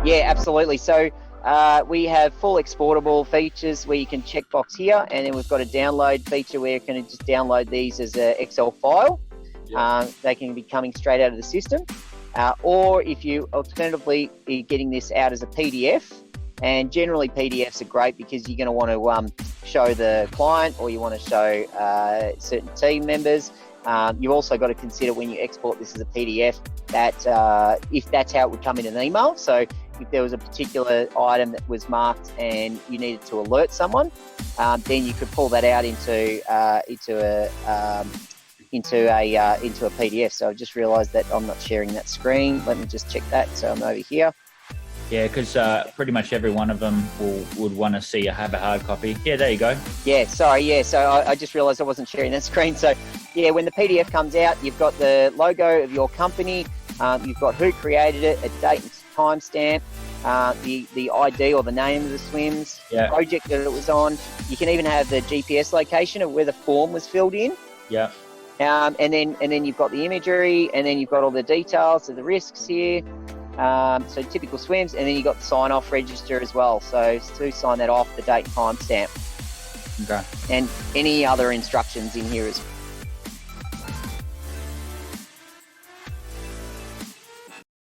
Yeah, absolutely. So we have full exportable features where you can checkbox here, and then we've got a download feature where you can just download these as an Excel file. They can be coming straight out of the system. Or if you alternatively are getting this out as a PDF, and generally PDFs are great because you're going to want to show the client, or you want to show certain team members. You've also got to consider when you export this as a PDF that if that's how it would come in an email. So if there was a particular item that was marked and you needed to alert someone, then you could pull that out into a PDF. So I've just realised that I'm not sharing that screen. Let me just check that. So I'm over here. Yeah, because pretty much every one of them would want to have a hard copy. Yeah, there you go. Yeah, sorry. Yeah, so I just realised I wasn't sharing that screen. So yeah, when the PDF comes out, you've got the logo of your company. You've got who created it, a date and timestamp, the ID or the name of the SWMS, the project that it was on. You can even have the GPS location of where the form was filled in. Yeah. And then you've got the imagery, and then you've got all the details of the risks here. So typical SWMS, and then you've got the sign-off register as well. So to sign that off, the date and timestamp. Okay. And any other instructions in here as well.